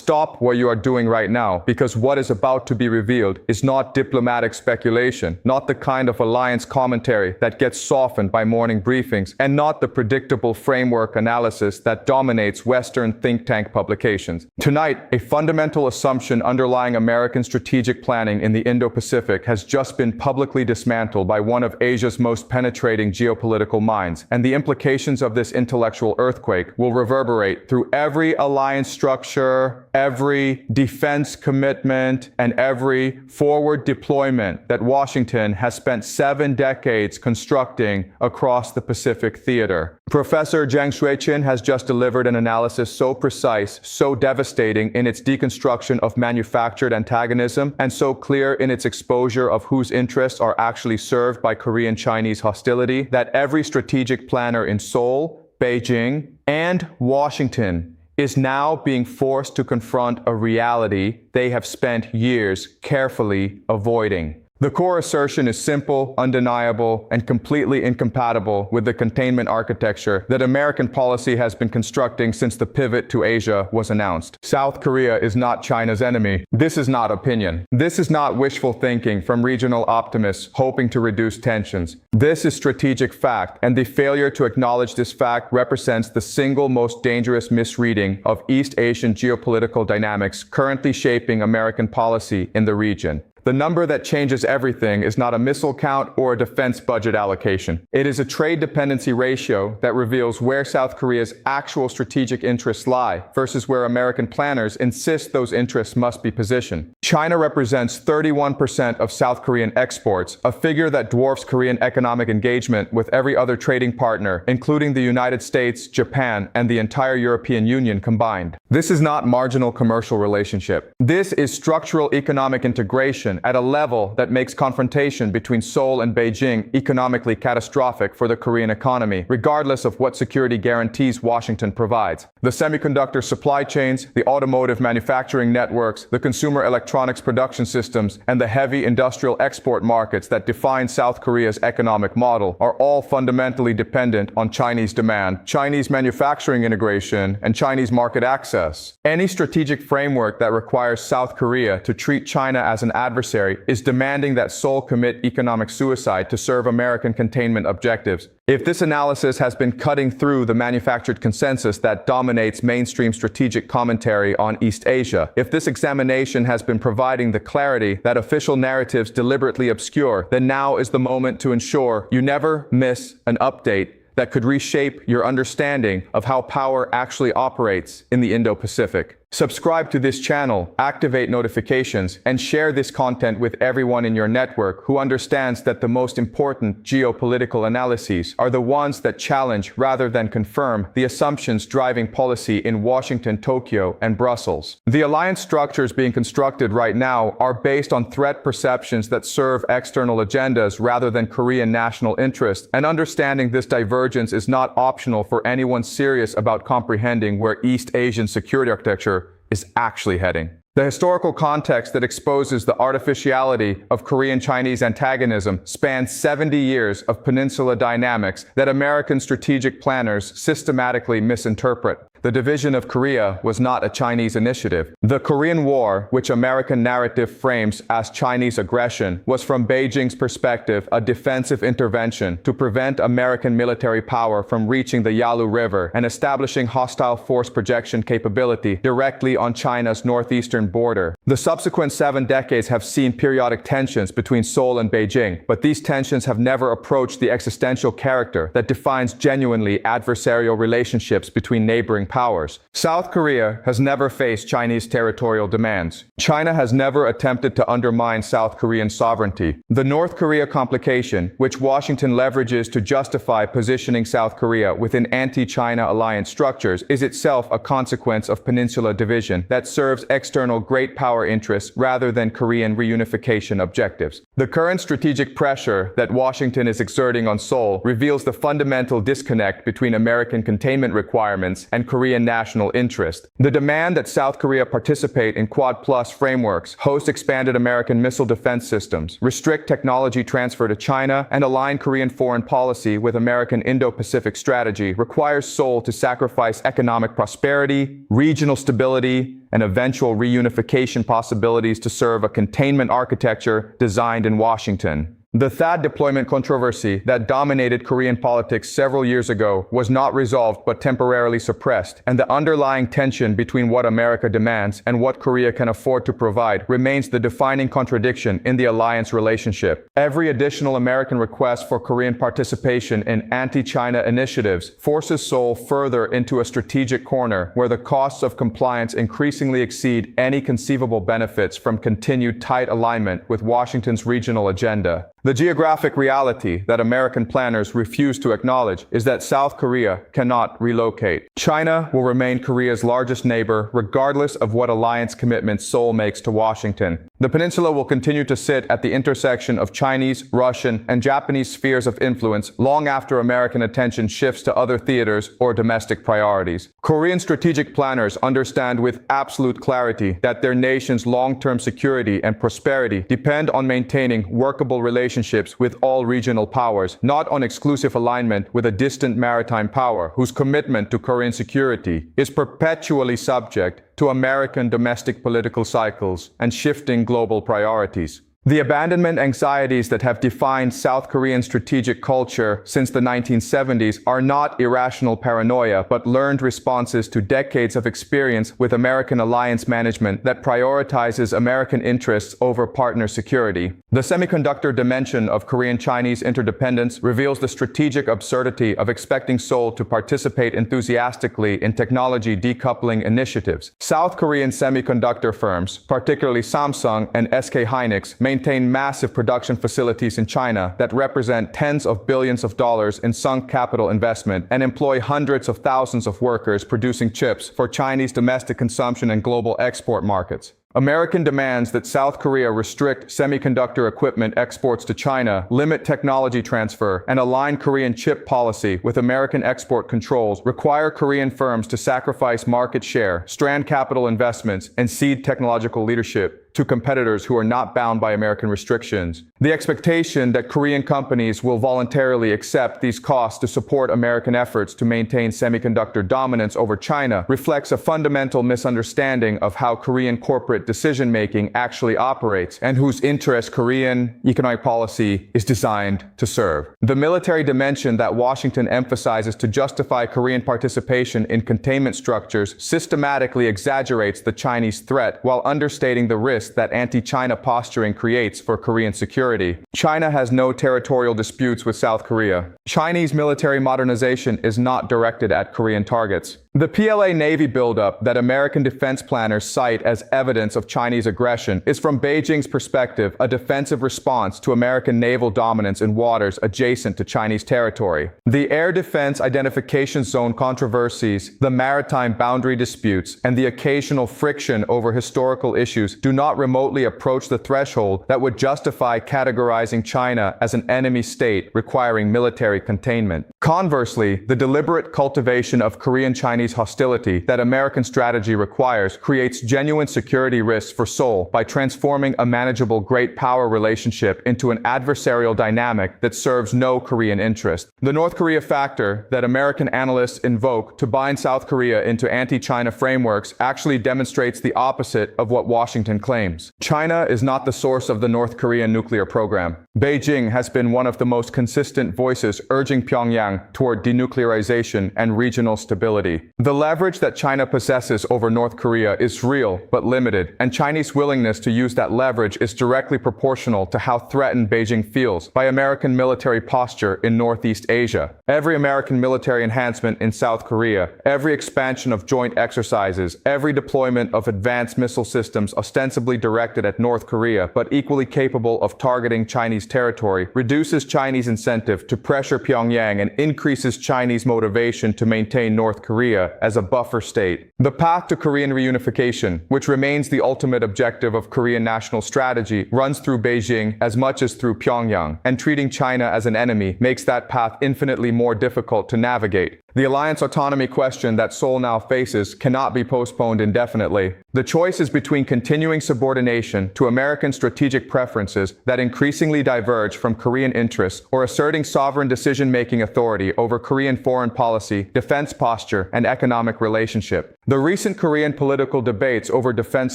stop what you are doing right now, because what is about to be revealed is not diplomatic speculation, not the kind of alliance commentary that gets softened by morning briefings, and not the predictable framework analysis that dominates Western think tank publications. Tonight, a fundamental assumption underlying American strategic planning in the Indo-Pacific has just been publicly dismantled by one of Asia's most penetrating geopolitical minds, and the implications of this intellectual earthquake will reverberate through every alliance structure, every defense commitment, and every forward deployment that Washington has spent 7 decades constructing across the Pacific theater. Professor Jiang Xueqin has just delivered an analysis so precise, so devastating in its deconstruction of manufactured antagonism, and so clear in its exposure of whose interests are actually served by Korean-Chinese hostility, that every strategic planner in Seoul, Beijing, and Washington is now being forced to confront a reality they have spent years carefully avoiding. The core assertion is simple, undeniable, and completely incompatible with the containment architecture that American policy has been constructing since the pivot to Asia was announced. South Korea is not China's enemy. This is not opinion. This is not wishful thinking from regional optimists hoping to reduce tensions. This is strategic fact, and the failure to acknowledge this fact represents the single most dangerous misreading of East Asian geopolitical dynamics currently shaping American policy in the region. The number that changes everything is not a missile count or a defense budget allocation. It is a trade dependency ratio that reveals where South Korea's actual strategic interests lie versus where American planners insist those interests must be positioned. China represents 31% of South Korean exports, a figure that dwarfs Korean economic engagement with every other trading partner, including the United States, Japan, and the entire European Union combined. This is not marginal commercial relationship. This is structural economic integration at a level that makes confrontation between Seoul and Beijing economically catastrophic for the Korean economy, regardless of what security guarantees Washington provides. The semiconductor supply chains, the automotive manufacturing networks, the consumer electronics production systems, and the heavy industrial export markets that define South Korea's economic model are all fundamentally dependent on Chinese demand, Chinese manufacturing integration, and Chinese market access. Any strategic framework that requires South Korea to treat China as an adversary is demanding that Seoul commit economic suicide to serve American containment objectives. If this analysis has been cutting through the manufactured consensus that dominates mainstream strategic commentary on East Asia, if this examination has been providing the clarity that official narratives deliberately obscure, then now is the moment to ensure you never miss an update that could reshape your understanding of how power actually operates in the Indo-Pacific. Subscribe to this channel, activate notifications, and share this content with everyone in your network who understands that the most important geopolitical analyses are the ones that challenge rather than confirm the assumptions driving policy in Washington, Tokyo, and Brussels. The alliance structures being constructed right now are based on threat perceptions that serve external agendas rather than Korean national interest, and understanding this divergence is not optional for anyone serious about comprehending where East Asian security architecture is actually heading. The historical context that exposes the artificiality of Korean-Chinese antagonism spans 70 years of peninsula dynamics that American strategic planners systematically misinterpret. The division of Korea was not a Chinese initiative. The Korean War, which American narrative frames as Chinese aggression, was from Beijing's perspective a defensive intervention to prevent American military power from reaching the Yalu River and establishing hostile force projection capability directly on China's northeastern border. The subsequent 7 decades have seen periodic tensions between Seoul and Beijing, but these tensions have never approached the existential character that defines genuinely adversarial relationships between neighboring powers. South Korea has never faced Chinese territorial demands. China has never attempted to undermine South Korean sovereignty. The North Korea complication, which Washington leverages to justify positioning South Korea within anti-China alliance structures, is itself a consequence of peninsula division that serves external great power interests rather than Korean reunification objectives. The current strategic pressure that Washington is exerting on Seoul reveals the fundamental disconnect between American containment requirements and Korean national interest. The demand that South Korea participate in Quad Plus frameworks, host expanded American missile defense systems, restrict technology transfer to China, and align Korean foreign policy with American Indo-Pacific strategy requires Seoul to sacrifice economic prosperity, regional stability, and eventual reunification possibilities to serve a containment architecture designed in Washington. The THAAD deployment controversy that dominated Korean politics several years ago was not resolved but temporarily suppressed, and the underlying tension between what America demands and what Korea can afford to provide remains the defining contradiction in the alliance relationship. Every additional American request for Korean participation in anti-China initiatives forces Seoul further into a strategic corner where the costs of compliance increasingly exceed any conceivable benefits from continued tight alignment with Washington's regional agenda. The geographic reality that American planners refuse to acknowledge is that South Korea cannot relocate. China will remain Korea's largest neighbor regardless of what alliance commitments Seoul makes to Washington. The peninsula will continue to sit at the intersection of Chinese, Russian, and Japanese spheres of influence long after American attention shifts to other theaters or domestic priorities. Korean strategic planners understand with absolute clarity that their nation's long-term security and prosperity depend on maintaining workable relationships with all regional powers, not on exclusive alignment with a distant maritime power whose commitment to Korean security is perpetually subject to American domestic political cycles and shifting global priorities. The abandonment anxieties that have defined South Korean strategic culture since the 1970s are not irrational paranoia, but learned responses to decades of experience with American alliance management that prioritizes American interests over partner security. The semiconductor dimension of Korean-Chinese interdependence reveals the strategic absurdity of expecting Seoul to participate enthusiastically in technology decoupling initiatives. South Korean semiconductor firms, particularly Samsung and SK Hynix, maintain massive production facilities in China that represent tens of billions of dollars in sunk capital investment and employ hundreds of thousands of workers producing chips for Chinese domestic consumption and global export markets. American demands that South Korea restrict semiconductor equipment exports to China, limit technology transfer, and align Korean chip policy with American export controls require Korean firms to sacrifice market share, strand capital investments, and cede technological leadership to competitors who are not bound by American restrictions. The expectation that Korean companies will voluntarily accept these costs to support American efforts to maintain semiconductor dominance over China reflects a fundamental misunderstanding of how Korean corporate decision-making actually operates and whose interest Korean economic policy is designed to serve. The military dimension that Washington emphasizes to justify Korean participation in containment structures systematically exaggerates the Chinese threat while understating the risk that anti-China posturing creates for Korean security. China has no territorial disputes with South Korea. Chinese military modernization is not directed at Korean targets. The PLA Navy buildup that American defense planners cite as evidence of Chinese aggression is, from Beijing's perspective, a defensive response to American naval dominance in waters adjacent to Chinese territory. The air defense identification zone controversies, the maritime boundary disputes, and the occasional friction over historical issues do not remotely approach the threshold that would justify categorizing China as an enemy state requiring military containment. Conversely, the deliberate cultivation of Korean-Chinese hostility that American strategy requires creates genuine security risks for Seoul by transforming a manageable great power relationship into an adversarial dynamic that serves no Korean interest. The North Korea factor that American analysts invoke to bind South Korea into anti-China frameworks actually demonstrates the opposite of what Washington claims. China is not the source of the North Korean nuclear program. Beijing has been one of the most consistent voices urging Pyongyang toward denuclearization and regional stability. The leverage that China possesses over North Korea is real but limited, and Chinese willingness to use that leverage is directly proportional to how threatened Beijing feels by American military posture in Northeast Asia. Every American military enhancement in South Korea, every expansion of joint exercises, every deployment of advanced missile systems ostensibly directed at North Korea but equally capable of targeting Chinese territory reduces Chinese incentive to pressure Pyongyang and increases Chinese motivation to maintain North Korea as a buffer state. The path to Korean reunification, which remains the ultimate objective of Korean national strategy, runs through Beijing as much as through Pyongyang, and treating China as an enemy makes that path infinitely more difficult to navigate. The alliance autonomy question that Seoul now faces cannot be postponed indefinitely. The choice is between continuing subordination to American strategic preferences that increasingly diverge from Korean interests or asserting sovereign decision-making authority over Korean foreign policy, defense posture, and economic relationship. The recent Korean political debates over defense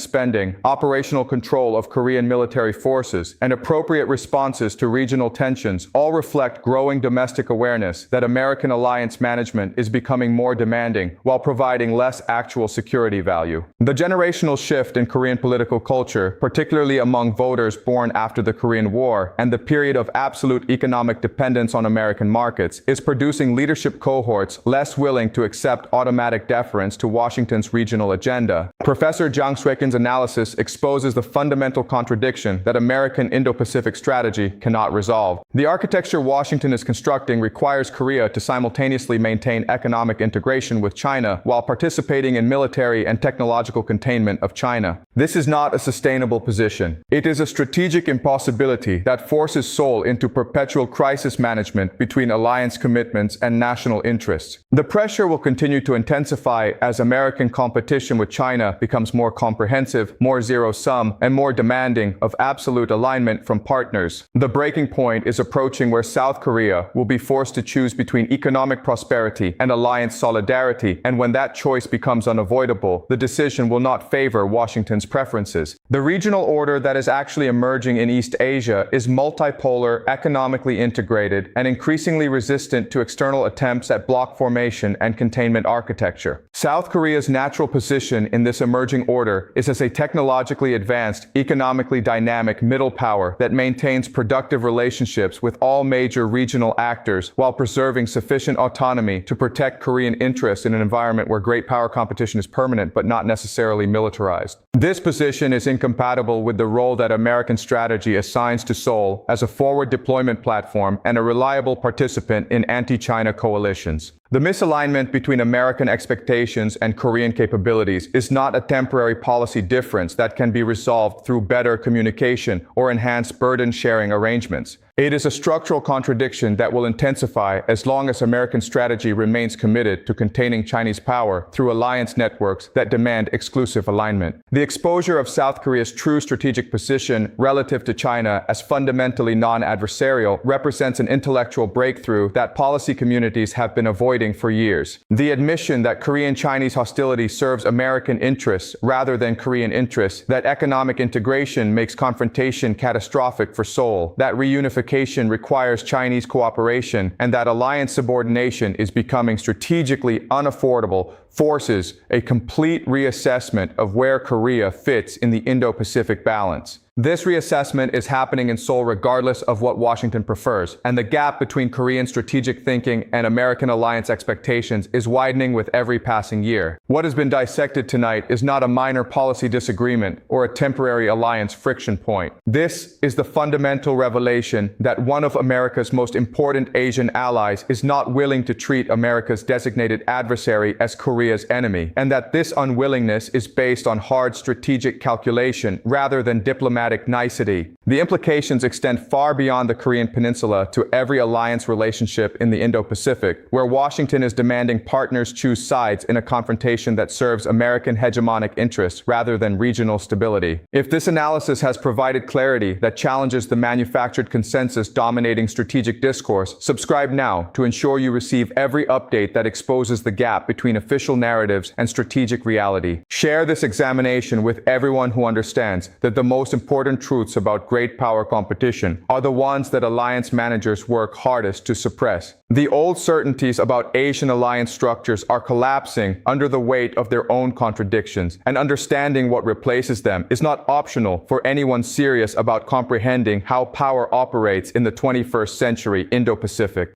spending, operational control of Korean military forces, and appropriate responses to regional tensions all reflect growing domestic awareness that American alliance management is becoming more demanding while providing less actual security value. The generational shift in Korean political culture, particularly among voters born after the Korean War and the period of absolute economic dependence on American markets, is producing leadership cohorts less willing to accept automatic deference to Washington's regional agenda. Professor Jiang Xueqin's analysis exposes the fundamental contradiction that American Indo-Pacific strategy cannot resolve. The architecture Washington is constructing requires Korea to simultaneously maintain economic integration with China while participating in military and technological containment of China. This is not a sustainable position. It is a strategic impossibility that forces Seoul into perpetual crisis management between alliance commitments and national interests. The pressure will continue to intensify as American competition with China becomes more comprehensive, more zero-sum, and more demanding of absolute alignment from partners. The breaking point is approaching where South Korea will be forced to choose between economic prosperity and alliance solidarity, and when that choice becomes unavoidable, the decision will not favor Washington's preferences. The regional order that is actually emerging in East Asia is multipolar, economically integrated, and increasingly resistant to external attempts at bloc formation and containment architecture. South Korea's natural position in this emerging order is as a technologically advanced, economically dynamic middle power that maintains productive relationships with all major regional actors while preserving sufficient autonomy to protect Korean interests in an environment where great power competition is permanent but not necessarily militarized. This position is incompatible with the role that American strategy assigns to Seoul as a forward deployment platform and a reliable participant in anti-China coalitions. The misalignment between American expectations and Korean capabilities is not a temporary policy difference that can be resolved through better communication or enhanced burden-sharing arrangements. It is a structural contradiction that will intensify as long as American strategy remains committed to containing Chinese power through alliance networks that demand exclusive alignment. The exposure of South Korea's true strategic position relative to China as fundamentally non-adversarial represents an intellectual breakthrough that policy communities have been avoiding for years. The admission that Korean-Chinese hostility serves American interests rather than Korean interests, that economic integration makes confrontation catastrophic for Seoul, that reunification requires Chinese cooperation, and that alliance subordination is becoming strategically unaffordable forces a complete reassessment of where Korea fits in the Indo-Pacific balance. This reassessment is happening in Seoul regardless of what Washington prefers, and the gap between Korean strategic thinking and American alliance expectations is widening with every passing year. What has been dissected tonight is not a minor policy disagreement or a temporary alliance friction point. This is the fundamental revelation that one of America's most important Asian allies is not willing to treat America's designated adversary as Korea's enemy, and that this unwillingness is based on hard strategic calculation rather than diplomatic nicety. The implications extend far beyond the Korean Peninsula to every alliance relationship in the Indo-Pacific, where Washington is demanding partners choose sides in a confrontation that serves American hegemonic interests rather than regional stability. If this analysis has provided clarity that challenges the manufactured consensus dominating strategic discourse, subscribe now to ensure you receive every update that exposes the gap between official narratives and strategic reality. Share this examination with everyone who understands that the most important truths about great power competition are the ones that alliance managers work hardest to suppress. The old certainties about Asian alliance structures are collapsing under the weight of their own contradictions, and understanding what replaces them is not optional for anyone serious about comprehending how power operates in the 21st century Indo-Pacific.